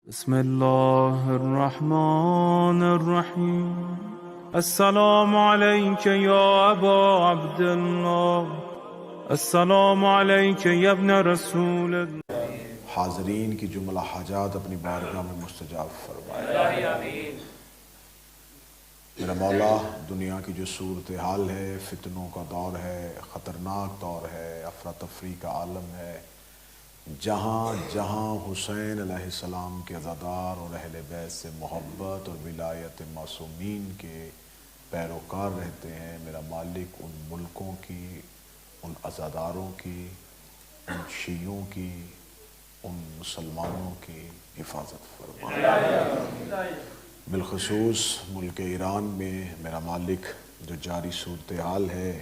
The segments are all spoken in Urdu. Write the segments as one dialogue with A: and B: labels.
A: بسم الله الرحمن الرحيم السلام عليك يا أبا عبد الله السلام عليك يا ابن رسول الله.
B: حاضرین کی جملہ حاجات اپنی بارگاہ میں مستجاب فرمائے. میرا مولا، دنیا کی جو صورتحال ہے، فتنوں کا دور ہے، خطرناک دور ہے، افراتفری کا عالم ہے، جہاں جہاں حسین علیہ السلام کے عزادار اور اہل بیت سے محبت اور ولایت معصومین کے پیروکار رہتے ہیں، میرا مالک ان ملکوں کی، ان عزاداروں کی، ان شیعوں کی، ان مسلمانوں کی حفاظت فرمائے. بالخصوص ملک ایران میں میرا مالک جو جاری صورتحال ہے،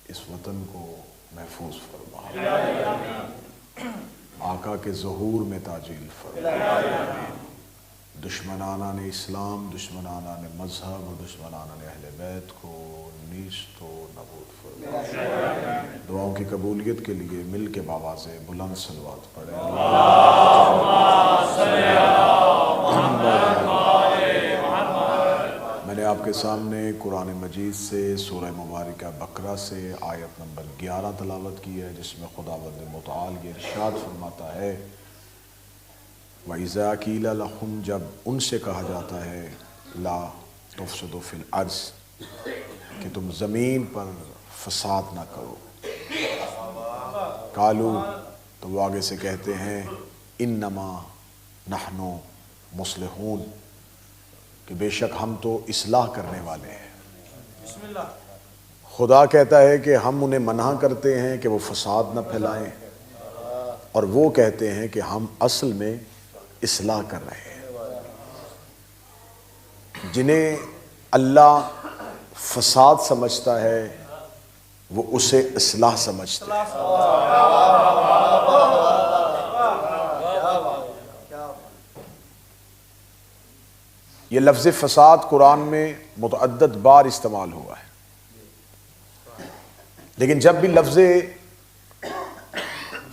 B: اس وطن کو محفوظ فرمائے. آقا کے ظہور میں تعجیل فرمائے. دشمنان اسلام، دشمنان مذہب اور دشمنان اہل بیت کو نیست و نابود فرمائے. دعاؤں کی قبولیت کے لیے مل کے باواز بلند صلوات پڑھیں. میں نے آپ کے سامنے قرآن مجید سے سورہ مبارکہ بقرہ سے آیت نمبر 11 تلاوت کی ہے، جس میں خداوند متعال یہ ارشاد فرماتا ہے وَإِذَا قِيلَ لَهُمْ، جب ان سے کہا جاتا ہے لا تفسدوا فی الارض، کہ تم زمین پر فساد نہ کرو. قالو، تو وہ آگے سے کہتے ہیں انما نحن مصلحون، کہ بے شک ہم تو اصلاح کرنے والے ہیں. خدا کہتا ہے کہ ہم انہیں منع کرتے ہیں کہ وہ فساد نہ پھیلائیں، اور وہ کہتے ہیں کہ ہم اصل میں اصلاح کر رہے ہیں. جنہیں اللہ فساد سمجھتا ہے وہ اسے اصلاح سمجھتا ہے. یہ لفظ فساد قرآن میں متعدد بار استعمال ہوا ہے، لیکن جب بھی لفظ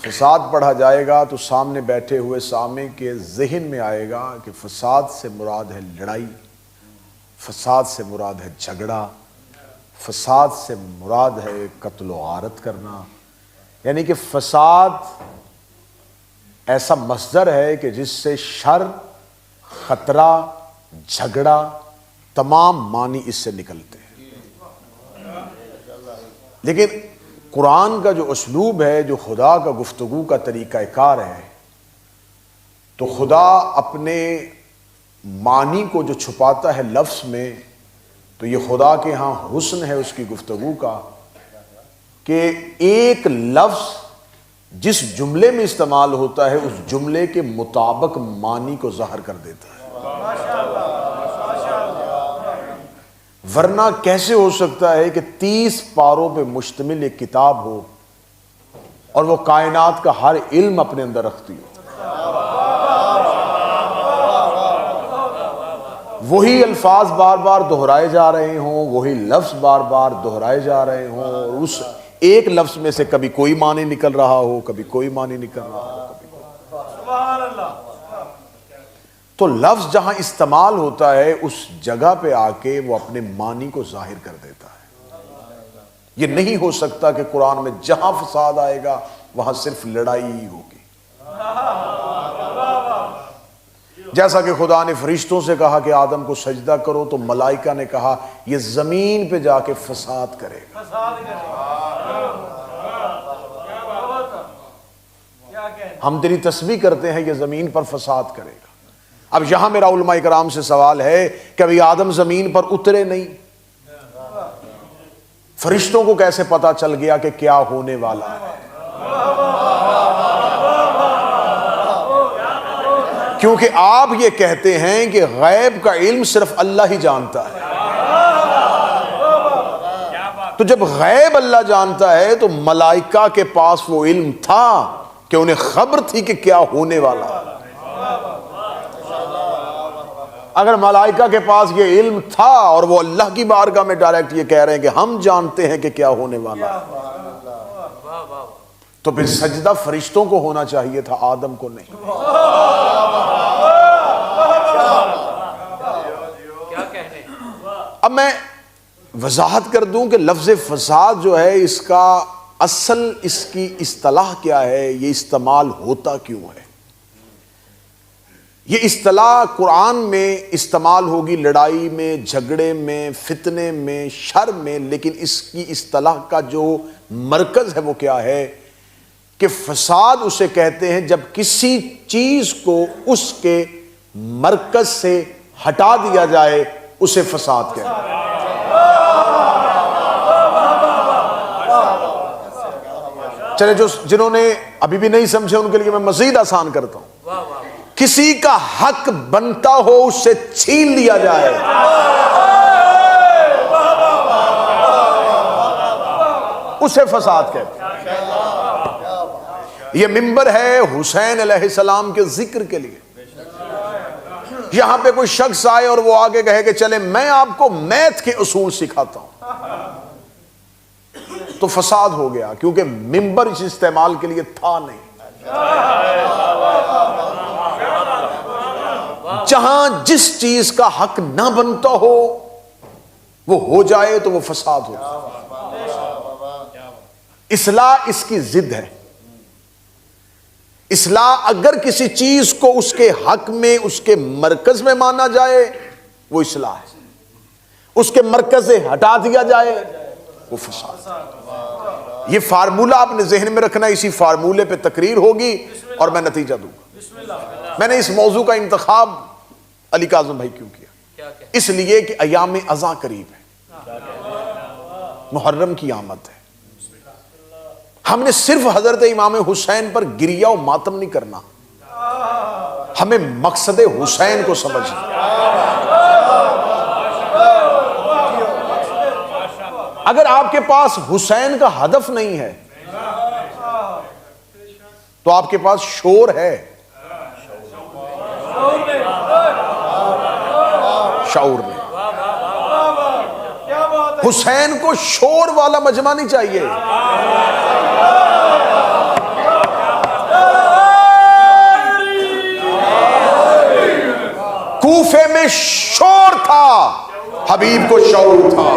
B: فساد پڑھا جائے گا تو سامنے بیٹھے ہوئے سامع کے ذہن میں آئے گا کہ فساد سے مراد ہے لڑائی، فساد سے مراد ہے جھگڑا، فساد سے مراد ہے قتل و غارت کرنا. یعنی کہ فساد ایسا مصدر ہے کہ جس سے شر، خطرہ، جھگڑا، تمام معنی اس سے نکلتے ہیں. لیکن قرآن کا جو اسلوب ہے، جو خدا کا گفتگو کا طریقہ کار ہے، تو خدا اپنے معنی کو جو چھپاتا ہے لفظ میں، تو یہ خدا کے ہاں حسن ہے اس کی گفتگو کا کہ ایک لفظ جس جملے میں استعمال ہوتا ہے اس جملے کے مطابق معنی کو ظاہر کر دیتا ہے. ورنہ کیسے ہو سکتا ہے کہ 30 پاروں پہ مشتمل ایک کتاب ہو اور وہ کائنات کا ہر علم اپنے اندر رکھتی ہو؟ وہی الفاظ بار بار دہرائے جا رہے ہوں، وہی لفظ بار بار دہرائے جا رہے ہوں، اور اس ایک لفظ میں سے کبھی کوئی معنی نکل رہا ہو، کبھی کوئی معنی نکل رہا ہو. تو لفظ جہاں استعمال ہوتا ہے اس جگہ پہ آ کے وہ اپنے معنی کو ظاہر کر دیتا ہے. یہ نہیں ہو سکتا کہ قرآن میں جہاں فساد آئے گا وہاں صرف لڑائی ہی ہوگی. جیسا کہ خدا نے فرشتوں سے کہا کہ آدم کو سجدہ کرو، تو ملائکہ نے کہا یہ زمین پہ جا کے فساد کرے گا. ہم تیری تسبیح کرتے ہیں، یہ زمین پر فساد کرے گا. اب یہاں میرا علماء کرام سے سوال ہے کہ ابھی آدم زمین پر اترے نہیں، فرشتوں کو کیسے پتا چل گیا کہ کیا ہونے والا ہے؟ کیونکہ آپ یہ کہتے ہیں کہ غیب کا علم صرف اللہ ہی جانتا ہے. تو جب غیب اللہ جانتا ہے تو ملائکہ کے پاس وہ علم تھا کہ انہیں خبر تھی کہ کیا ہونے والا ہے. اگر ملائکہ کے پاس یہ علم تھا اور وہ اللہ کی بارگاہ میں ڈائریکٹ یہ کہہ رہے ہیں کہ ہم جانتے ہیں کہ کیا ہونے والا ہے، تو پھر سجدہ فرشتوں کو ہونا چاہیے تھا، آدم کو نہیں. اب میں وضاحت کر دوں کہ لفظ فساد جو ہے اس کا اصل، اس کی اصطلاح کیا ہے، یہ استعمال ہوتا کیوں ہے۔ یہ اصطلاح قرآن میں استعمال ہوگی لڑائی میں، جھگڑے میں، فتنے میں، شر میں، لیکن اس کی اصطلاح کا جو مرکز ہے وہ کیا ہے کہ فساد اسے کہتے ہیں جب کسی چیز کو اس کے مرکز سے ہٹا دیا جائے، اسے فساد کہتے ہیں۔ چلے جنہوں نے ابھی بھی نہیں سمجھے ان کے لیے میں مزید آسان کرتا ہوں، کسی کا حق بنتا ہو اس سے چھین لیا جائے، اسے فساد کہتے ہیں۔ یہ منبر ہے حسین علیہ السلام کے ذکر کے لیے، یہاں پہ کوئی شخص آئے اور وہ آگے کہے کہ چلے میں آپ کو میتھ کے اصول سکھاتا ہوں، تو فساد ہو گیا، کیونکہ منبر اس استعمال کے لیے تھا نہیں۔ جہاں جس چیز کا حق نہ بنتا ہو وہ ہو جائے تو وہ فساد ہو۔ اصلاح اس کی ضد ہے۔ اصلاح اگر کسی چیز کو اس کے حق میں، اس کے مرکز میں مانا جائے وہ اصلاح ہے، اس کے مرکز سے ہٹا دیا جائے وہ فساد۔ یہ فارمولہ آپ نے ذہن میں رکھنا، اسی فارمولے پہ تقریر ہوگی اور میں نتیجہ دوں گا۔ میں نے اس موضوع کا انتخاب علی کاظم بھائی کیوں کیا؟ اس لیے کہ ایام اذاں قریب ہے، محرم کی آمد ہے۔ ہم نے صرف حضرت امام حسین پر گریہ و ماتم نہیں کرنا، ہمیں مقصد حسین کو سمجھنا۔ اگر آپ کے پاس حسین کا ہدف نہیں ہے تو آپ کے پاس شور ہے، شعور نہیں۔ حسین کو شور والا مجمع نہیں چاہیے، کوفے میں شور تھا، حبیب کو شعور تھا۔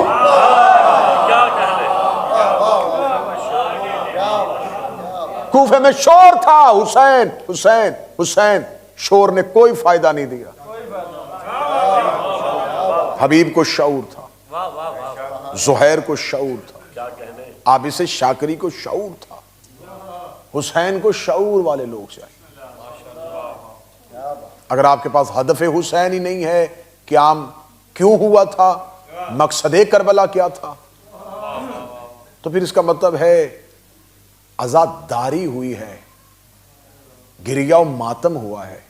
B: کوفے میں شور تھا، حسین حسین حسین، شور نے کوئی فائدہ نہیں دیا۔ حبیب کو شعور تھا، زہیر کو شعور تھا، عابس شاکری کو شعور تھا، حسین کو شعور والے لوگ چاہیے۔ اگر آپ کے پاس ہدف حسین ہی نہیں ہے، قیام کیوں ہوا تھا، مقصد کربلا کیا تھا، تو پھر اس کا مطلب ہے عزاداری ہوئی ہے، گریہ و ماتم ہوا ہے،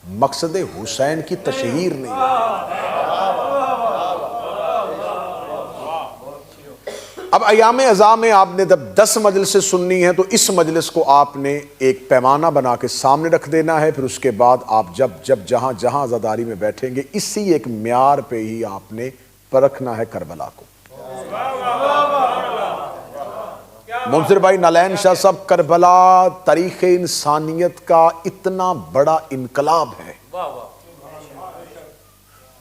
B: مقصد حسین کی تشہیر نہیں ہے۔ اب ایام اذاں میں آپ نے جب 10 مجلسیں سننی ہیں تو اس مجلس کو آپ نے ایک پیمانہ بنا کے سامنے رکھ دینا ہے، پھر اس کے بعد آپ جب جہاں جہاں عزاداری میں بیٹھیں گے اسی ایک معیار پہ ہی آپ نے پرکھنا ہے کربلا کو۔ منظر بھائی نالین شاہ صاحب، کربلا تاریخ انسانیت کا اتنا بڑا انقلاب ہے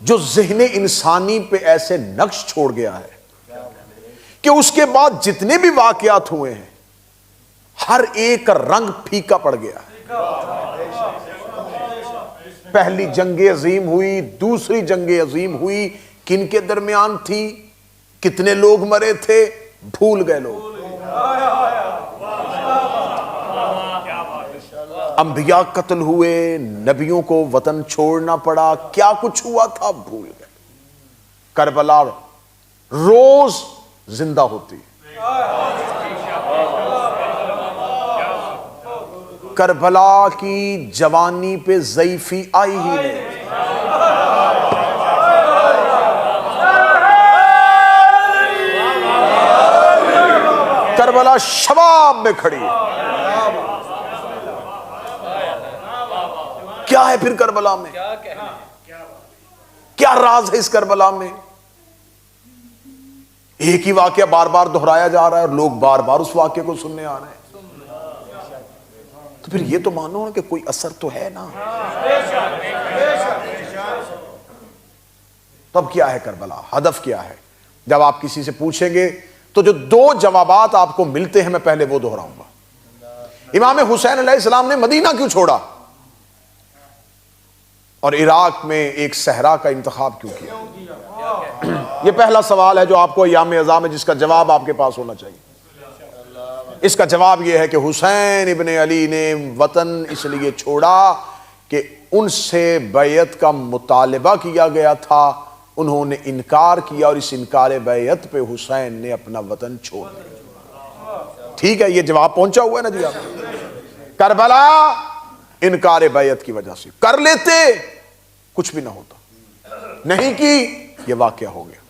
B: جو ذہن انسانی پہ ایسے نقش چھوڑ گیا ہے کہ اس کے بعد جتنے بھی واقعات ہوئے ہیں ہر ایک کا رنگ پھیکا پڑ گیا ہے۔ پہلی جنگ عظیم ہوئی، دوسری جنگ عظیم ہوئی، کن کے درمیان تھی، کتنے لوگ مرے تھے، بھول گئے لوگ۔ انبیاء قتل ہوئے، نبیوں کو وطن چھوڑنا پڑا، کیا کچھ ہوا تھا بھول گئے۔ کربلا روز زندہ ہوتی، کربلا کی جوانی پہ ضعیفی آئی ہی نہیں۔ کربلا شباب میں کھڑی ہے۔ کیا ہے پھر کربلا میں؟ کیا راز ہے اس کربلا میں؟ ایک ہی واقعہ بار بار دہرایا جا رہا ہے اور لوگ بار بار اس واقعے کو سننے آ رہے ہیں، تو پھر یہ تو مانو کہ کوئی اثر تو ہے نا۔ تو اب کیا ہے کربلا، ہدف کیا ہے؟ جب آپ کسی سے پوچھیں گے تو جو دو جوابات آپ کو ملتے ہیں میں پہلے وہ دہراؤں گا۔ امام حسین علیہ السلام نے مدینہ کیوں چھوڑا اور عراق میں ایک صحرا کا انتخاب کیوں کیا؟ یہ پہلا سوال ہے جو آپ کو ایام عزا میں جس کا جواب آپ کے پاس ہونا چاہیے۔ اس کا جواب یہ ہے کہ حسین ابن علی نے وطن اس لیے چھوڑا کہ ان سے بیعت کا مطالبہ کیا گیا تھا، انہوں نے انکار کیا اور اس انکار بیعت پہ حسین نے اپنا وطن چھوڑ دیا۔ ٹھیک ہے، یہ جواب پہنچا ہوا ہے نا جی آپ؟ کربلا انکار بیعت کی وجہ سے، کر لیتے کچھ بھی نہ ہوتا، نہیں کی یہ واقعہ ہو گیا۔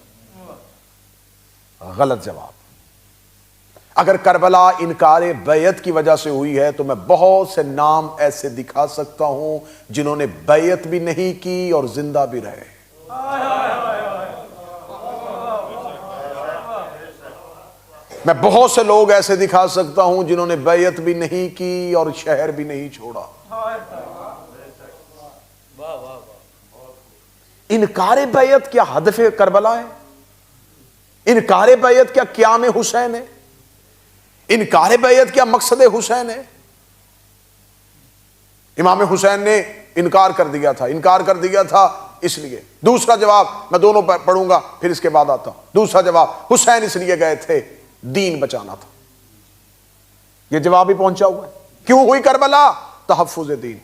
B: غلط جواب۔ اگر کربلا انکار بیعت کی وجہ سے ہوئی ہے تو میں بہت سے نام ایسے دکھا سکتا ہوں جنہوں نے بیعت بھی نہیں کی اور زندہ بھی رہے۔ میں بہت سے لوگ ایسے دکھا سکتا ہوں جنہوں نے بیعت بھی نہیں کی اور شہر بھی نہیں چھوڑا۔ انکار بیعت کیا ہدف کربلا ہے؟ انکار بیعت کیا قیام حسین ہے؟ انکار بیعت کیا مقصد حسین ہے؟ امام حسین نے انکار کر دیا تھا، انکار کر دیا تھا اس لیے۔ دوسرا جواب میں دونوں پڑھوں گا پھر اس کے بعد آتا ہوں۔ دوسرا جواب، حسین اس لیے گئے تھے دین بچانا تھا۔ یہ جواب ہی پہنچا ہوا ہے۔ کیوں ہوئی کربلا؟ تحفظ دین۔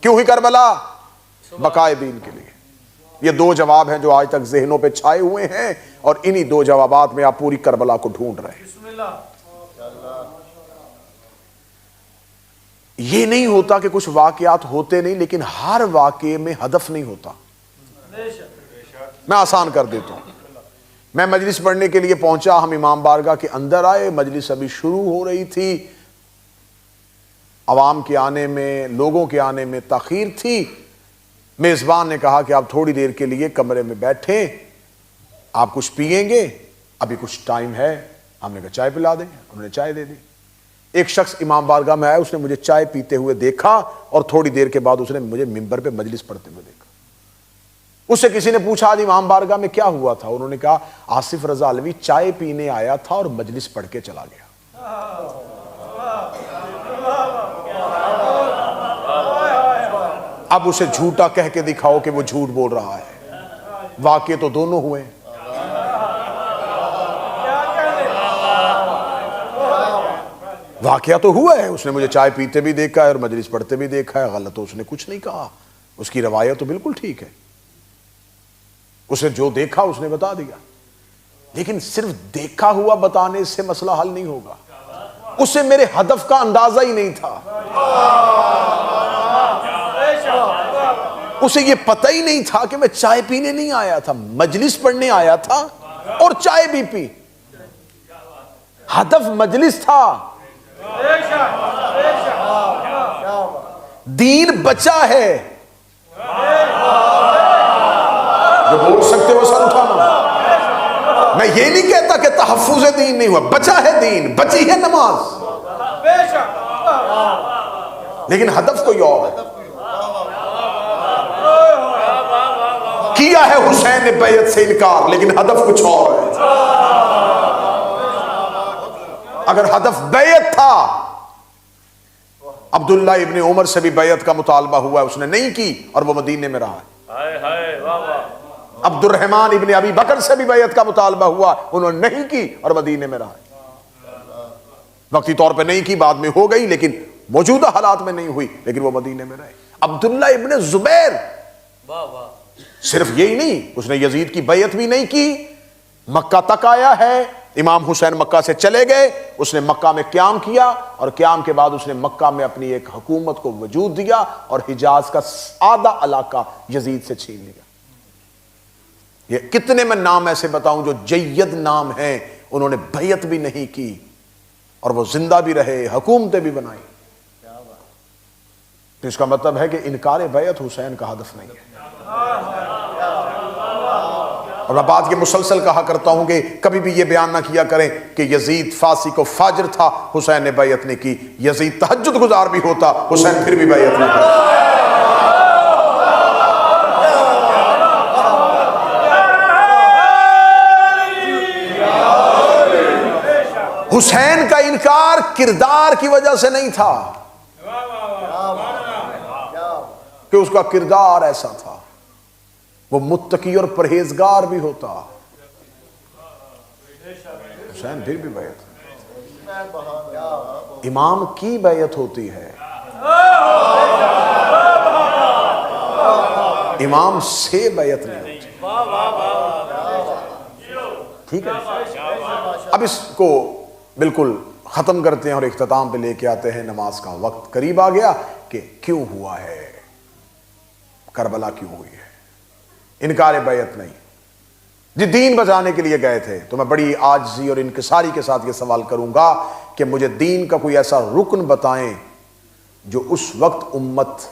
B: کیوں ہوئی کربلا؟ بقائے دین کے لیے۔ یہ دو جواب ہیں جو آج تک ذہنوں پہ چھائے ہوئے ہیں، اور انہی دو جوابات میں آپ پوری کربلا کو ڈھونڈ رہے ہیں۔ یہ نہیں ہوتا کہ کچھ واقعات ہوتے نہیں، لیکن ہر واقعے میں ہدف نہیں ہوتا۔ میں آسان کر دیتا ہوں۔ میں مجلس پڑھنے کے لیے پہنچا، ہم امام بارگاہ کے اندر آئے، مجلس ابھی شروع ہو رہی تھی، عوام کے آنے میں، لوگوں کے آنے میں تاخیر تھی۔ میزبان نے کہا کہ آپ تھوڑی دیر کے لیے کمرے میں بیٹھیں، آپ کچھ پئیں گے؟ ابھی کچھ ٹائم ہے۔ ہم نے کہا چائے پلا دیں، انہوں نے چائے دے دی۔ ایک شخص امام بارگاہ میں آیا، اس نے مجھے چائے پیتے ہوئے دیکھا اور تھوڑی دیر کے بعد اس نے مجھے منبر پہ مجلس پڑھتے ہوئے دیکھا۔ اس سے کسی نے پوچھا آج امام بارگاہ میں کیا ہوا تھا؟ انہوں نے کہا آصف رضا علوی چائے پینے آیا تھا اور مجلس پڑھ کے چلا گیا۔ اب اسے جھوٹا کہہ کے دکھاؤ کہ وہ جھوٹ بول رہا ہے۔ واقعے تو دونوں ہوئے۔ واقعہ تو ہوا ہے، اس نے مجھے چائے پیتے بھی دیکھا ہے اور مجلس پڑھتے بھی دیکھا ہے۔ غلط تو اس نے کچھ نہیں کہا، اس کی روایت تو بالکل ٹھیک ہے۔ اسے جو دیکھا اس نے بتا دیا، لیکن صرف دیکھا ہوا بتانے سے مسئلہ حل نہیں ہوگا۔ اسے میرے ہدف کا اندازہ ہی نہیں تھا، اسے یہ پتہ ہی نہیں تھا کہ میں چائے پینے نہیں آیا تھا، مجلس پڑھنے آیا تھا اور چائے بھی پی۔ ہدف مجلس تھا، دین بچا ہے۔ جو بول سکتے ہو سر اٹھانا۔ میں یہ نہیں کہتا کہ تحفظ دین نہیں ہوا، بچا ہے دین، بچی ہے نماز، لیکن ہدف کوئی اور ہے۔ کیا ہے حسین نے بیعت سے انکار، لیکن ہدف کچھ اور ہے۔ اگر ہدف بیعت تھا، عبداللہ ابن عمر سے بھی بیعت کا مطالبہ ہوا ہے، اس نے نہیں کی اور وہ مدینے میں رہا ہے۔ عبد الرحمن ابن ابی بکر سے بھی بیعت کا مطالبہ ہوا، انہوں نے نہیں کی اور مدینے میں رہا ہے۔ وقتی طور پہ نہیں کی، بعد میں ہو گئی، لیکن موجودہ حالات میں نہیں ہوئی، لیکن وہ مدینے میں رہے۔ عبداللہ ابن زبیر صرف یہی نہیں، اس نے یزید کی بیعت بھی نہیں کی، مکہ تک آیا ہے۔ امام حسین مکہ سے چلے گئے، اس نے مکہ میں قیام کیا، اور قیام کے بعد اس نے مکہ میں اپنی ایک حکومت کو وجود دیا اور حجاز کا آدھا علاقہ یزید سے چھین لیا۔ یہ کتنے میں نام ایسے بتاؤں جو جید نام ہیں، انہوں نے بیعت بھی نہیں کی اور وہ زندہ بھی رہے، حکومتیں بھی بنائی۔ تو اس کا مطلب ہے کہ انکار بیعت حسین کا ہدف نہیں ہے۔ اور میں بات یہ مسلسل کہا کرتا ہوں کہ کبھی بھی یہ بیان نہ کیا کریں کہ یزید فاسق و فاجر تھا، حسین نے بیعت نہیں کی۔ یزید تہجد گزار بھی ہوتا، حسین پھر بھی بیعت نہیں کرتا۔ کردار کی وجہ سے نہیں تھا کہ اس کا کردار ایسا تھا، وہ متقی اور پرہیزگار بھی ہوتا، حسین پھر بھی بیعت، امام کی بیعت ہوتی ہے، امام سے بیعت نہیں ہوتی۔ ٹھیک ہے، اب اس کو بالکل ختم کرتے ہیں اور اختتام پہ لے کے آتے ہیں۔ نماز کا وقت قریب آ گیا کہ کیوں ہوا ہے کربلا، کیوں ہوئی ہے؟ انکار بیعت نہیں، جی دین بچانے کے لیے گئے تھے، تو میں بڑی عاجزی اور انکساری کے ساتھ یہ سوال کروں گا کہ مجھے دین کا کوئی ایسا رکن بتائیں جو اس وقت امت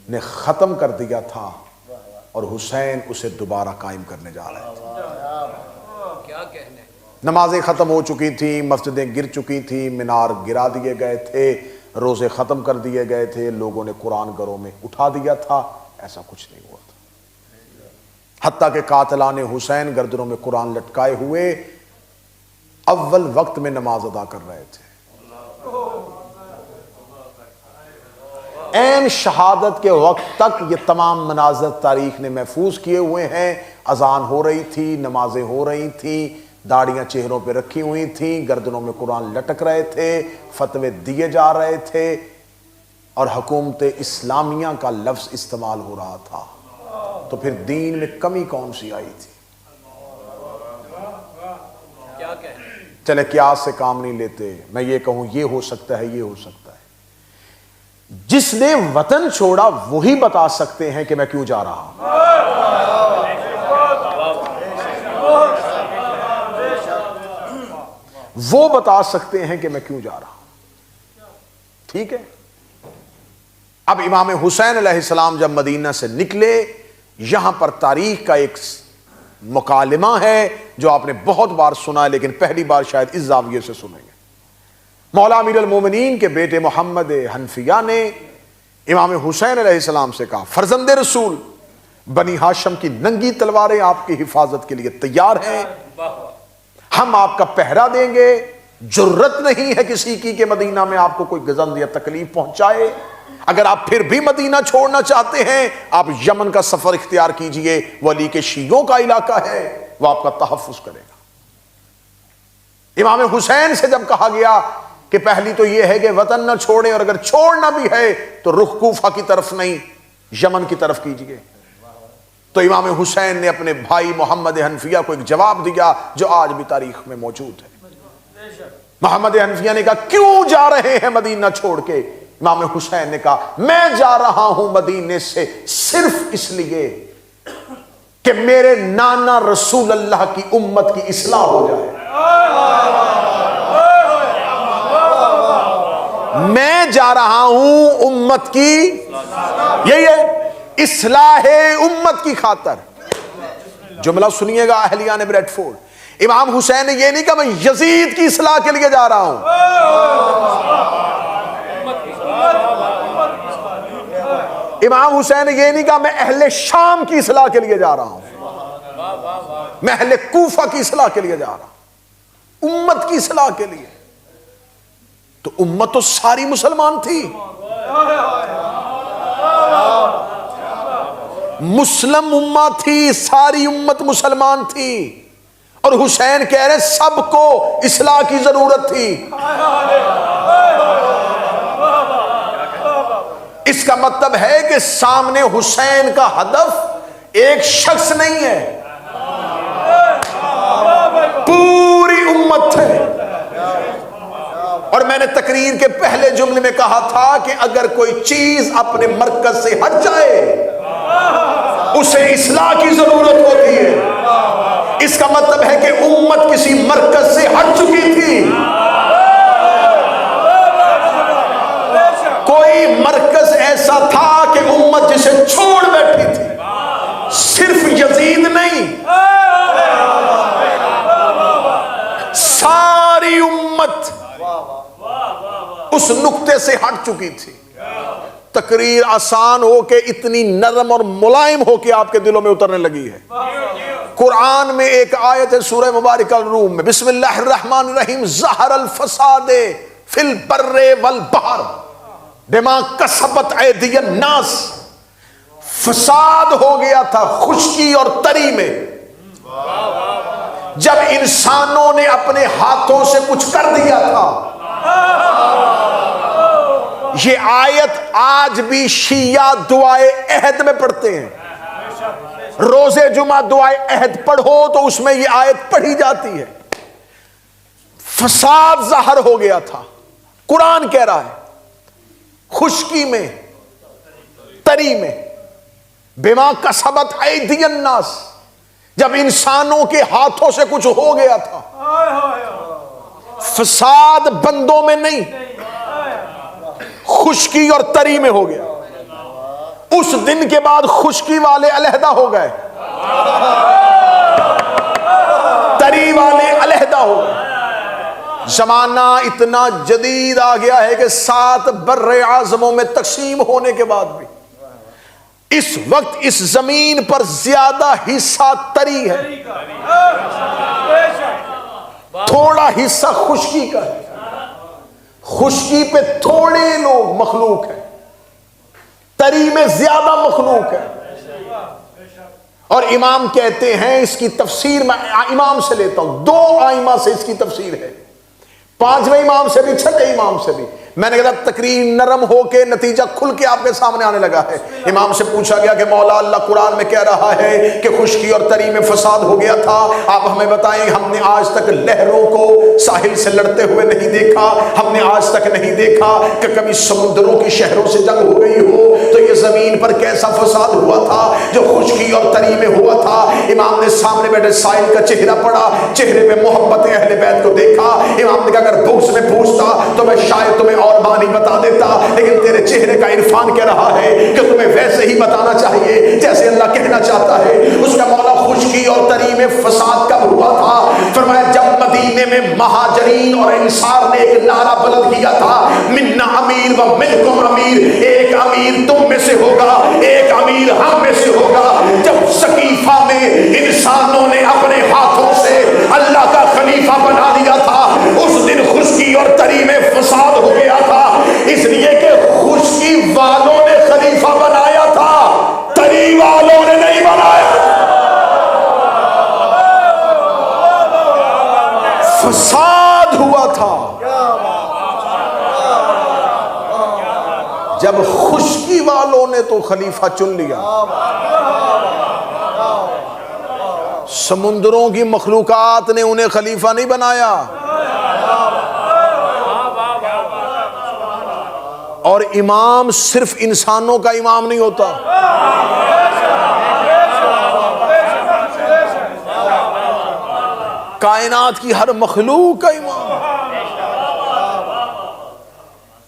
B: نے ختم کر دیا تھا اور حسین اسے دوبارہ قائم کرنے جا رہے تھے۔ نمازیں ختم ہو چکی تھیں، مسجدیں گر چکی تھیں، مینار گرا دیے گئے تھے، روزے ختم کر دیے گئے تھے، لوگوں نے قرآن گھروں میں اٹھا دیا تھا، ایسا کچھ نہیں ہوا تھا۔ حتیٰ کہ قاتلان حسین گردنوں میں قرآن لٹکائے ہوئے اول وقت میں نماز ادا کر رہے تھے۔ عین شہادت کے وقت تک یہ تمام مناظر تاریخ نے محفوظ کیے ہوئے ہیں۔ اذان ہو رہی تھی، نمازیں ہو رہی تھیں، داڑیاں چہروں پہ رکھی ہوئی تھیں، گردنوں میں قرآن لٹک رہے تھے، فتوے دیے جا رہے تھے، اور حکومت اسلامیہ کا لفظ استعمال ہو رہا تھا۔ تو پھر دین میں کمی کون سی آئی تھی؟ چلے قیاس سے کام نہیں لیتے، میں یہ کہوں یہ ہو سکتا ہے، یہ ہو سکتا ہے۔ جس نے وطن چھوڑا وہی بتا سکتے ہیں کہ میں کیوں جا رہا ہوں۔ وہ بتا سکتے ہیں کہ میں کیوں جا رہا ہوں۔ ٹھیک ہے، اب امام حسین علیہ السلام جب مدینہ سے نکلے، یہاں پر تاریخ کا ایک مکالمہ ہے جو آپ نے بہت بار سنا ہے، لیکن پہلی بار شاید اس زاویے سے سنیں گے۔ مولا امیر المومنین کے بیٹے محمد حنفیہ نے امام حسین علیہ السلام سے کہا، فرزند رسول، بنی ہاشم کی ننگی تلواریں آپ کی حفاظت کے لیے تیار ہیں، ہم آپ کا پہرا دیں گے، جرت نہیں ہے کسی کی کہ مدینہ میں آپ کو کوئی گزند یا تکلیف پہنچائے۔ اگر آپ پھر بھی مدینہ چھوڑنا چاہتے ہیں، آپ یمن کا سفر اختیار کیجئے، ولی کے شیعوں کا علاقہ ہے، وہ آپ کا تحفظ کرے گا۔ امام حسین سے جب کہا گیا کہ پہلی تو یہ ہے کہ وطن نہ چھوڑیں، اور اگر چھوڑنا بھی ہے تو رخ کوفہ کی طرف نہیں، یمن کی طرف کیجئے، تو امام حسین نے اپنے بھائی محمد حنفیہ کو ایک جواب دیا جو آج بھی تاریخ میں موجود ہے۔ محمد حنفیہ نے کہا کیوں جا رہے ہیں مدینہ چھوڑ کے؟ امام حسین نے کہا میں جا رہا ہوں مدینے سے صرف اس لیے کہ میرے نانا رسول اللہ کی امت کی اصلاح ہو جائے۔ میں جا رہا ہوں امت کی، یہی ہے اصلاح امت کی خاطر۔ جملہ سنیے گا اہلیان بریڈ فورڈ، امام حسین نے یہ نہیں کہا میں یزید کی اصلاح کے لیے جا رہا ہوں، امام حسین نے یہ نہیں کہا میں اہل شام کی اصلاح کے لیے جا رہا ہوں، میں اہل کوفہ کی اصلاح کے لیے جا رہا ہوں، امت کی اصلاح کے لیے۔ تو امت تو ساری مسلمان تھی، مسلم امت تھی، ساری امت مسلمان تھی، اور حسین کہہ رہے سب کو اصلاح کی ضرورت تھی۔ اس کا مطلب ہے کہ سامنے حسین کا ہدف ایک شخص نہیں ہے، پوری امت ہے۔ اور میں نے تقریر کے پہلے جملے میں کہا تھا کہ اگر کوئی چیز اپنے مرکز سے ہٹ جائے اسے اصلاح کی ضرورت ہوتی ہے۔ اس کا مطلب ہے کہ امت کسی مرکز سے ہٹ چکی تھی، کوئی مرکز ایسا تھا کہ امت جسے چھوڑ بیٹھی تھی، صرف یزید نہیں، ساری امت اس نقطے سے ہٹ چکی تھی۔ تقریر آسان ہو کے اتنی نرم اور ملائم ہو کے آپ کے دلوں میں اترنے لگی ہے۔ قرآن میں ایک آیت ہے سورہ مبارکہ الروم میں، بسم اللہ الرحمن الرحیم، ظہر الفساد فی البر والبحر بما کسبت ایدی الناس، فساد ہو گیا تھا خشکی اور تری میں جب انسانوں نے اپنے ہاتھوں سے کچھ کر دیا تھا۔ یہ آیت آج بھی شیعہ دعائے عہد میں پڑھتے ہیں، روز جمعہ دعائے عہد پڑھو تو اس میں یہ آیت پڑھی جاتی ہے۔ فساد ظاہر ہو گیا تھا، قرآن کہہ رہا ہے، خشکی میں تری میں، بما کسبت ایدی الناس، جب انسانوں کے ہاتھوں سے کچھ ہو گیا تھا۔ فساد بندوں میں نہیں، خشکی اور تری میں ہو گیا۔ اس دن کے بعد خشکی والے علیحدہ ہو گئے، تری والے علیحدہ ہو گئے۔ زمانہ اتنا جدید آ گیا ہے کہ 7 بر اعظموں میں تقسیم ہونے کے بعد بھی اس وقت اس زمین پر زیادہ حصہ تری ہے، تھوڑا حصہ خشکی کا ہے۔ خشکی پہ تھوڑے لوگ مخلوق ہیں، تری میں زیادہ مخلوق ہے۔ اور امام کہتے ہیں، اس کی تفسیر میں امام سے لیتا ہوں، 2 آئمہ سے اس کی تفسیر ہے، 5ویں امام سے بھی، 6 امام سے بھی۔ میں نے کہا تقریر نرم ہو کے نتیجہ کھل کے آپ کے سامنے آنے لگا ہے۔ امام سے پوچھا گیا کہ مولا اللہ قرآن میں کہہ رہا ہے کہ خشکی اور تری میں فساد ہو گیا تھا، آپ ہمیں بتائیں، ہم نے آج تک لہروں کو ساحل سے لڑتے ہوئے نہیں دیکھا، ہم نے آج تک نہیں دیکھا کہ کبھی سمندروں کی شہروں سے جنگ ہو گئی ہو، تو یہ زمین پر کیسا فساد ہوا تھا جو خشکی اور تری میں ہوا تھا۔ امام نے سامنے بیٹھے سائل کا چہرہ پڑھا، چہرے پہ محبت اہل بیت کو دیکھا۔ امام نے کہا اگر بغض میں پوچھتا تو میں شاید تمہیں اور بانی بتا دیتا، لیکن تیرے چہرے کا عرفان کہہ رہا ہے کہ تمہیں ویسے ہی بتانا چاہیے جیسے اللہ کہنا چاہتا ہے۔ اس کا مولا خشکی اور تری میں فساد کب ہوا تھا؟ فرمایا جب مدینے میں مہاجرین اور انصار نے ایک نعرہ بلند کیا تھا، منا امیر و منکم امیر، ایک امیر تم میں سے ہوگا، ایک امیر ہم میں سے ہوگا۔ جب سقیفہ میں انسانوں نے اپنے ہاتھوں سے اللہ کا خلیفہ بنا دیا تھا، اس دن خشکی اور تری میں فساد ہو گیا تھا، اس لیے کہ خشکی والوں نے خلیفہ بنایا تھا، تری والوں نے نہیں بنایا۔ فساد ہوا تھا جب خشکی والوں نے تو خلیفہ چن لیا۔ سمندروں کی مخلوقات نے انہیں خلیفہ نہیں بنایا، اور امام صرف انسانوں کا امام نہیں ہوتا، کائنات کی ہر مخلوق کا امام۔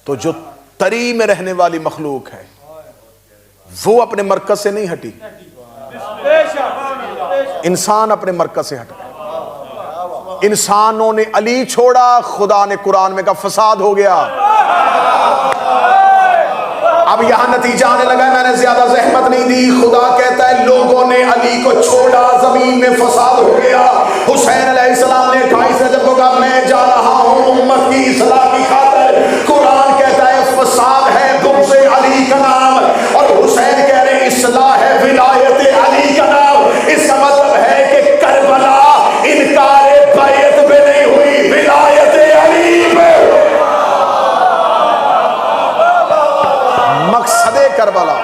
B: تو جو تری میں رہنے والی مخلوق ہے وہ اپنے مرکز سے نہیں ہٹی، انسان اپنے مرکز سے ہٹا۔ انسانوں نے علی چھوڑا، خدا نے قرآن میں کہا فساد ہو گیا۔ اب یہاں نتیجہ آنے لگا ہے، میں نے زیادہ زحمت نہیں دی، خدا کہتا ہے لوگوں نے علی کو چھوڑا، زمین میں فساد ہو گیا۔ حسین علیہ السلام نے 28 رجب کو کہا میں جا رہا ہوں امت کی اصلاح کی خاطر، قرآن کہتا ہے فساد ہے بغض علی کا نام، اور حسین کہہ رہے ہیں اصلاح ہے ولایت علی کا نام۔ اس کا مطلب ہے کہ کربلا انکار بیعت پہ نہیں ہوئی، ولایت علی پہ۔ مقصد کربلا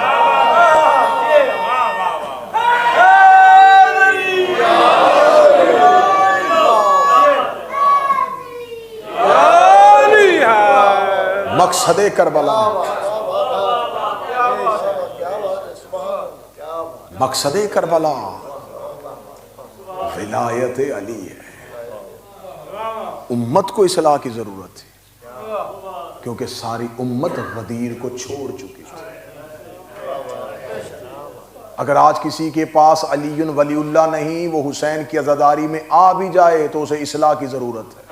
B: مقصد کربلا مقصد کربلا ولایت علی ہے۔ امت کو اصلاح کی ضرورت تھی کیونکہ ساری امت غدیر کو چھوڑ چکی تھی۔ اگر آج کسی کے پاس علی ولی اللہ نہیں، وہ حسین کی عزاداری میں آ بھی جائے تو اسے اصلاح کی ضرورت ہے۔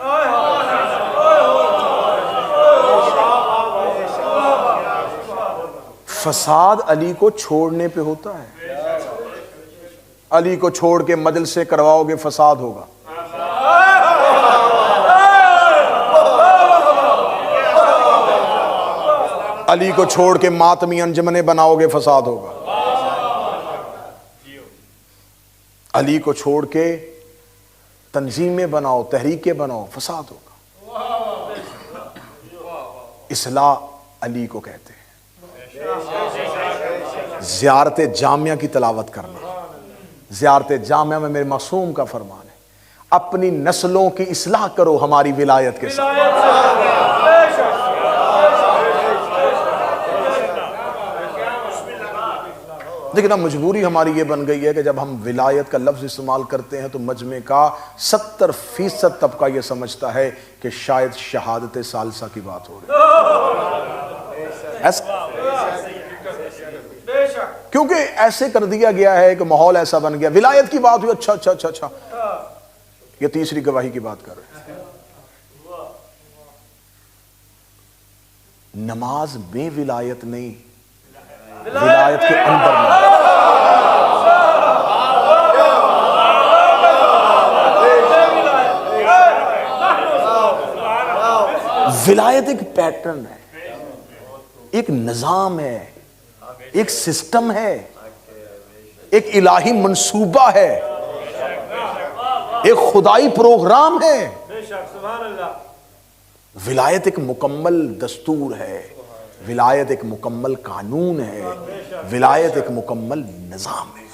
B: فساد علی کو چھوڑنے پہ ہوتا ہے، علی کو چھوڑ کے مجلسیں کرواؤ گے فساد ہوگا۔ علی کو چھوڑ کے ماتمی انجمنیں بناؤ گے فساد ہوگا. علی کو چھوڑ کے تنظیمیں بناؤ، تحریکیں بناؤ، فساد ہوگا. اصلاح علی کو کہتے ہیں. زیارت جامعہ کی تلاوت کرنا، زیارت جامعہ میں میرے معصوم کا فرمان ہے، اپنی نسلوں کی اصلاح کرو ہماری ولایت کے ساتھ. لیکن اب مجبوری ہماری یہ بن گئی ہے کہ جب ہم ولایت کا لفظ استعمال کرتے ہیں تو مجمع کا 70% طبقہ یہ سمجھتا ہے کہ شاید شہادت ثالثہ کی بات ہو رہی ہے. کیونکہ ایسے کر دیا گیا ہے کہ ماحول ایسا بن گیا، ولایت کی بات ہوئی، اچھا اچھا اچھا اچھا، یہ تیسری گواہی کی بات کر رہے ہیں. نماز میں ولایت نہیں، ولایت کے اندر نہیں. ولایت ایک پیٹرن ہے، ایک نظام ہے، ایک سسٹم ہے، ایک الہی منصوبہ ہے، ایک خدائی پروگرام ہے. ولایت ایک مکمل دستور ہے، ولایت ایک مکمل قانون ہے، ولایت ایک مکمل نظام ہے.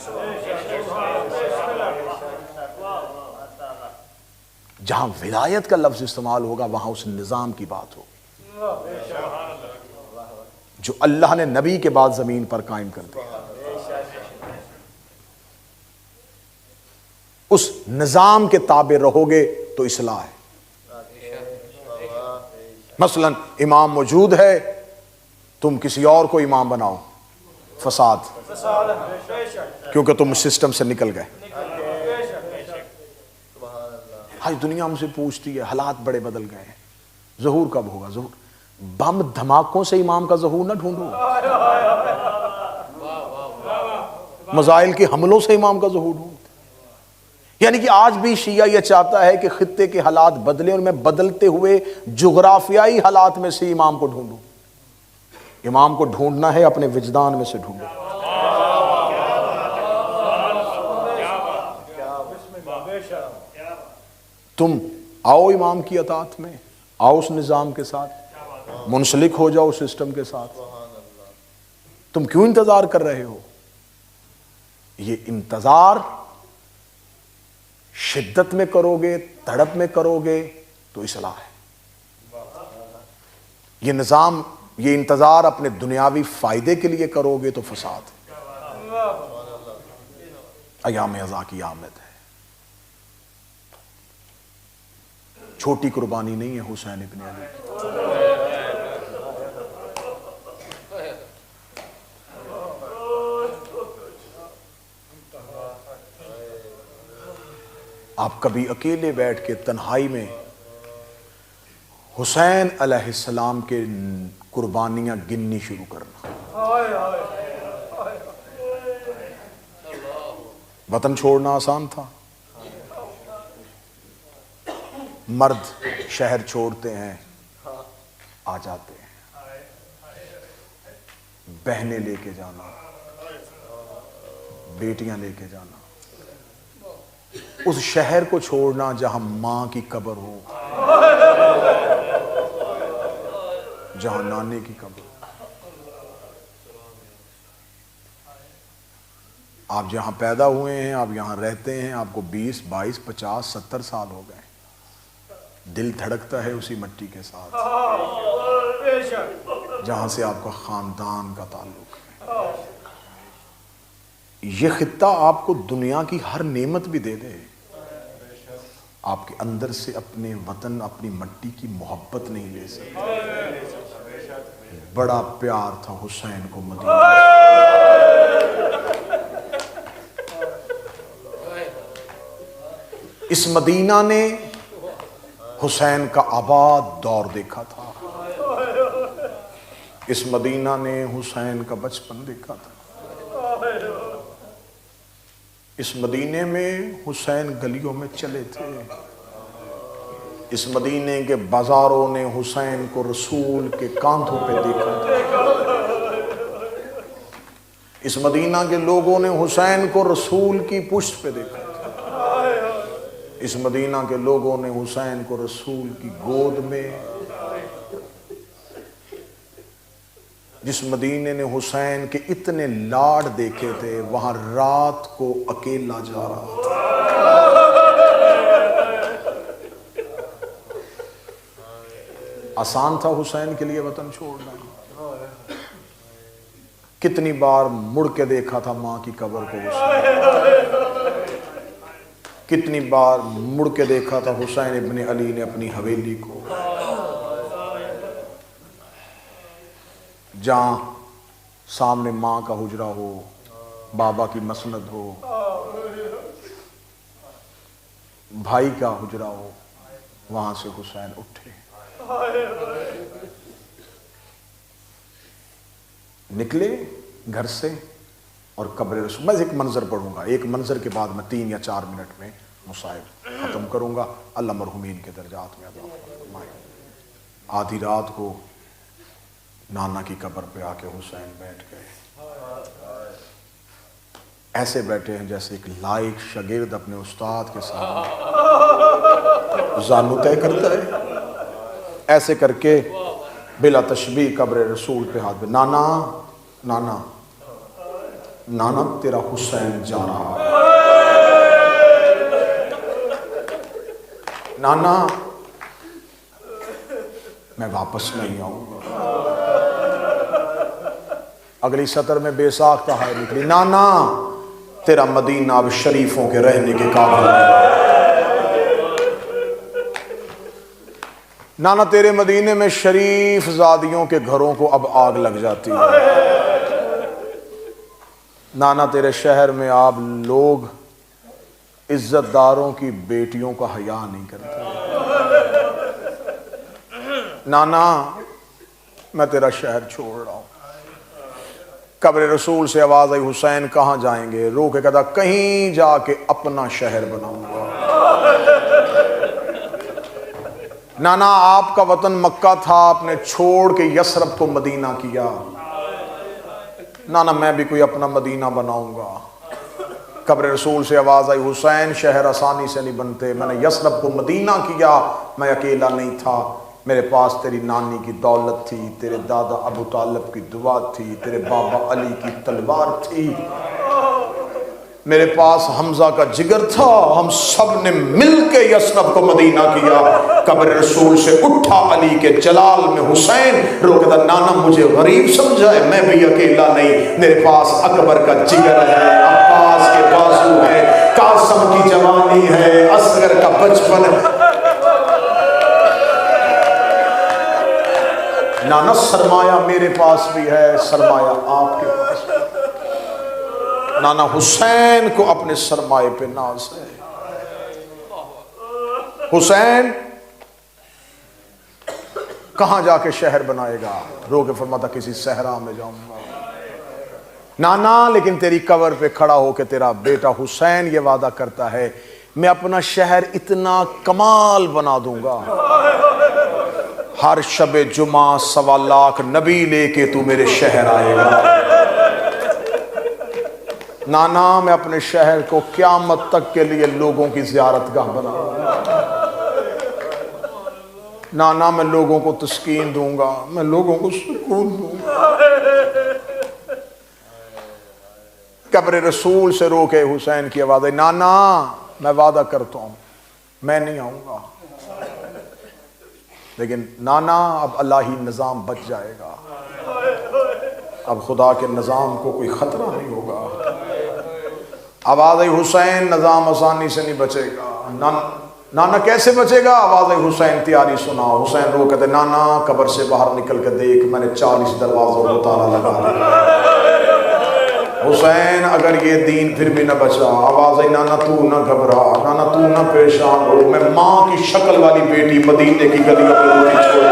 B: جہاں ولایت کا لفظ استعمال ہوگا وہاں اس نظام کی بات ہوگی جو اللہ نے نبی کے بعد زمین پر قائم کر دیا. اس نظام کے تابع رہو گے تو اصلاح ہے. مثلا امام موجود ہے، تم کسی اور کو امام بناؤ، فساد، کیونکہ تم سسٹم سے نکل گئے. آج دنیا مجھ سے پوچھتی ہے حالات بڑے بدل گئے ہیں، ظہور کب ہوگا؟ ظہور بم دھماکوں سے امام کا ظہور نہ ڈھونڈو، مزائل کے حملوں سے امام کا ظہور ڈھونڈو. یعنی کہ آج بھی شیعہ یہ چاہتا ہے کہ خطے کے حالات بدلیں اور میں بدلتے ہوئے جغرافیائی حالات میں سے امام کو ڈھونڈوں. امام کو ڈھونڈنا ہے اپنے وجدان میں سے ڈھونڈو. تم آؤ امام کی اطاعت میں، آؤ اس نظام کے ساتھ، منسلک ہو جاؤ سسٹم کے ساتھ. تم کیوں انتظار کر رہے ہو؟ یہ انتظار شدت میں کرو گے، تڑپ میں کرو گے تو اصلاح ہے. یہ نظام، یہ انتظار اپنے دنیاوی فائدے کے لیے کرو گے تو فساد ہے. ایام ازا کی آمد ہے، چھوٹی قربانی نہیں ہے حسین ابن علی. آپ کبھی اکیلے بیٹھ کے تنہائی میں حسین علیہ السلام کے قربانیاں گننی شروع کرنا. وطن چھوڑنا آسان تھا. مرد شہر چھوڑتے ہیں، آ جاتے ہیں، بہنیں لے کے جانا، بیٹیاں لے کے جانا، اس شہر کو چھوڑنا جہاں ماں کی قبر ہو، جہاں نانے کی قبر ہو. آپ جہاں پیدا ہوئے ہیں، آپ یہاں رہتے ہیں، آپ کو 20 22 50 70 سال ہو گئے، دل دھڑکتا ہے اسی مٹی کے ساتھ جہاں سے آپ کا خاندان کا تعلق ہے. یہ خطہ آپ کو دنیا کی ہر نعمت بھی دے دے، آپ کے اندر سے اپنے وطن، اپنی مٹی کی محبت نہیں لے سکتے. بڑا پیار تھا حسین کو مدینہ. اس مدینہ نے حسین کا آباد دور دیکھا تھا، اس مدینہ نے حسین کا بچپن دیکھا تھا. اس مدینے میں حسین گلیوں میں چلے تھے، اس مدینے کے بازاروں نے حسین کو رسول کے کاندھوں پہ دیکھا تھا، اس مدینہ کے لوگوں نے حسین کو رسول کی پشت پہ دیکھا تھا، اس مدینہ کے لوگوں نے حسین کو رسول کی گود میں، جس مدینے نے حسین کے اتنے لاڈ دیکھے تھے وہاں رات کو اکیلا جا رہا تھا۔ آسان تھا حسین کے لیے وطن چھوڑنا؟ کتنی بار مڑ کے دیکھا تھا ماں کی قبر کو حسین، کتنی بار مڑ کے دیکھا تھا حسین ابن علی نے اپنی حویلی کو، جہاں سامنے ماں کا حجرہ ہو، بابا کی مسند ہو، بھائی کا حجرہ ہو، وہاں سے حسین اٹھے، نکلے گھر سے اور قبر رسول۔ میں ایک منظر پڑھوں گا، ایک منظر کے بعد میں 3 یا 4 منٹ میں مصائب ختم کروں گا۔ اللہ مرحومین کے درجات میں عطا فرمائے۔ آدھی رات کو نانا کی قبر پہ آ کے حسین بیٹھ گئے، ایسے بیٹھے ہیں جیسے ایک لائق شاگرد اپنے استاد کے سامنے زانو طے کرتا ہے، ایسے کر کے بلا تشبیہ قبر رسول پہ ہاتھ پہ، نانا نانا نانا تیرا حسین جا رہا ہے، نانا میں واپس نہیں آؤں گا۔ اگلی سطر میں بے ساختہ ہائے نکلی، نانا تیرا مدینہ اب شریفوں کے رہنے کے قابل ہے، نانا تیرے مدینے میں شریف زادیوں کے گھروں کو اب آگ لگ جاتی ہے، نانا تیرے شہر میں آپ لوگ عزت داروں کی بیٹیوں کا حیا نہیں کرتے، نانا میں تیرا شہر چھوڑ رہا ہوں۔ قبر رسول سے آواز آئی، حسین کہاں جائیں گے؟ رو کے کہتا کہیں جا کے اپنا شہر بناؤں گا۔ نانا آپ کا وطن مکہ تھا، آپ نے چھوڑ کے یثرب کو مدینہ کیا، نانا میں بھی کوئی اپنا مدینہ بناؤں گا۔ قبر رسول سے آواز آئی، حسین شہر آسانی سے نہیں بنتے، میں نے یثرب کو مدینہ کیا، میں اکیلا نہیں تھا، میرے پاس تیری نانی کی دولت تھی، تیرے دادا ابو طالب کی دعا تھی، تیرے بابا علی کی تلوار تھی، میرے پاس حمزہ کا جگر تھا، ہم سب نے مل کے یثرب کو مدینہ کیا۔ قبر رسول سے اٹھا علی کے جلال میں حسین، رو کہتا نانا مجھے غریب سمجھا ہے، میں بھی اکیلا نہیں، میرے پاس اکبر کا جگر ہے، عباس کے بازو ہے، قاسم کی جوانی ہے، اصغر کا بچپن ہے، نانا سرمایہ میرے پاس بھی ہے، سرمایہ آپ کے پاس بھی ہے۔ نانا حسین کو اپنے سرمایہ پہ ناز ہے۔ حسین کہاں جا کے شہر بنائے گا؟ رو کے فرماتا کسی صحرا میں جاؤں گا۔ نانا لیکن تیری قبر پہ کھڑا ہو کے تیرا بیٹا حسین یہ وعدہ کرتا ہے میں اپنا شہر اتنا کمال بنا دوں گا، ہر شب جمعہ 1.25 لاکھ نبی لے کے تو میرے شہر آئے گا۔ نانا میں اپنے شہر کو قیامت تک کے لیے لوگوں کی زیارت گاہ بناؤں گا، نانا میں لوگوں کو تسکین دوں گا، میں لوگوں کو سکون دوں گا۔ قبر رسول سے رو کے حسین کی آواز ہے، نانا میں وعدہ کرتا ہوں میں نہیں آؤں گا، لیکن نانا اب الہی نظام بچ جائے گا، اب خدا کے نظام کو کوئی خطرہ نہیں ہوگا۔ آواز آئی حسین نظام آسانی سے نہیں بچے گا۔ نانا کیسے بچے گا؟ آواز آئی حسین تیاری سنا۔ حسین رو کہتے نانا قبر سے باہر نکل کے دیکھ میں نے 40 دروازوں کو تالا لگا دیا۔ حسین اگر یہ دین پھر بھی نہ بچا، آواز آئی نانا تو نہ گھبرا، نانا تو نہ پریشان ہو، میں ماں کی شکل والی بیٹی مدینے کی گلیوں میں روٹی چھوڑ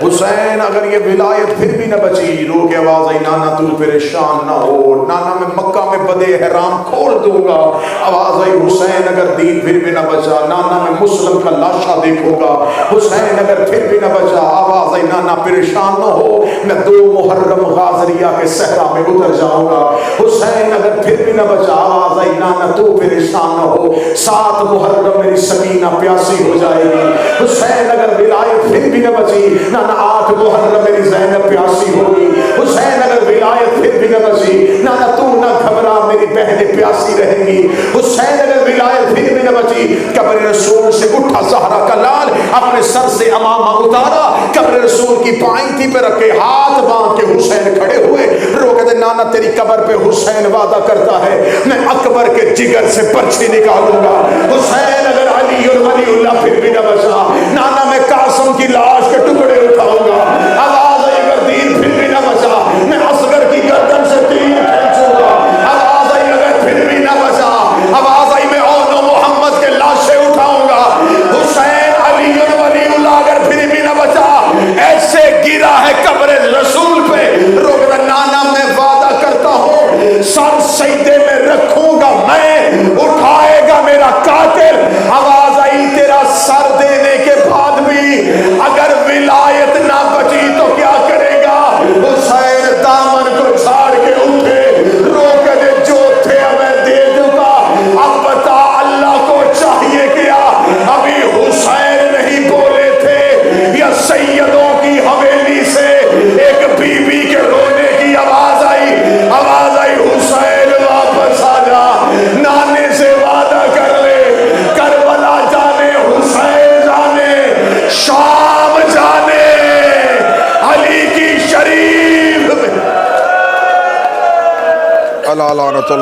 B: حسین اگر یہ ولایت پھر بھی نہ بچی، رو کے آواز آئی نانا تو پریشان نہ ہو، نانا میں مکہ میں بدے حرام کھول دوں گا۔ آواز آئی حسین اگر دین پھر بھی نہ بچا، نانا میں مسلم کا لاشا دیکھوں گا۔ حسین اگر پھر بھی نہ بچا، آواز آئی نانا پریشان نہ ہو، میں 2 محرم غازریہ کے صحرا میں اتر جاؤں گا۔ حسین اگر پھر بھی نہ بچا، آواز آئی نانا تو پریشان نہ ہو، 7 محرم میری سکینہ پیاسی ہو جائے گی۔ حسین اگر ولایت پھر بھی نہ بچی، نانا 8 محرم میری زینب پیاسی ہوگی۔ حسین اگر ولایت پھر بھی نہ بچی، نانا تو نہ گھبرا میری بہنیں پیاسی رہیں گی۔ حسین اگر ولایت پھر بھی نہ بچی، قبر رسول سے اٹھا زہرا کا لال، اپنے سر سے امامہ اتارا، قبر رسول کی پائنتی پہ رکھے، ہاتھ باندھ کے حسین کھڑے ہوئے، رو کہتے نانا تیری قبر پہ حسین وعدہ کرتا ہے میں اکبر کے جگر سے پرچھی نکالوں گا۔ حسین اگر علی اور ولی اللہ پھر بھی نہ بچا، نانا میں قاسم کی لاش کے ٹکڑے اٹھاؤں گا۔ آواز آئی اگر دین پھر بھی نہ بچا، میں اصغر کی گردن سے تیر کھینچوں گا۔ آواز آئی اگر پھر بھی نہ بچا، آواز آئی میں اون و محمد کے لاشیں اٹھاؤں گا۔ حسین علی اور ولی اللہ اگر پھر بھی نہ بچا، ایسے گرا ہے قبر رسول پہ، روکتا نانا میں وعدہ کرتا ہوں سر سجدے میں رکھوں گا میں، اٹھائے گا میرا قاتل۔ آواز آئی تیرا سر دینے کے بعد بھی اگر ولایت نہ بچی تو کیا کرے گا؟ حسین دامن کو چھاڑ کے اٹھے، رو کے دے جو تھے میں دے دوں گا۔ اب بتا اللہ کو چاہیے کیا؟ ابھی حسین نہیں بولے تھے یا سیدوں کی حویلی سے ایک بی بی کے رونے کی آواز آئی، آواز آئی حسین واپس آ جا، نانے سے وعدہ کر لے، کربلا جانے، حسین جانے، شام جانے، علی کی شریف میں اللہ لعنت اللہ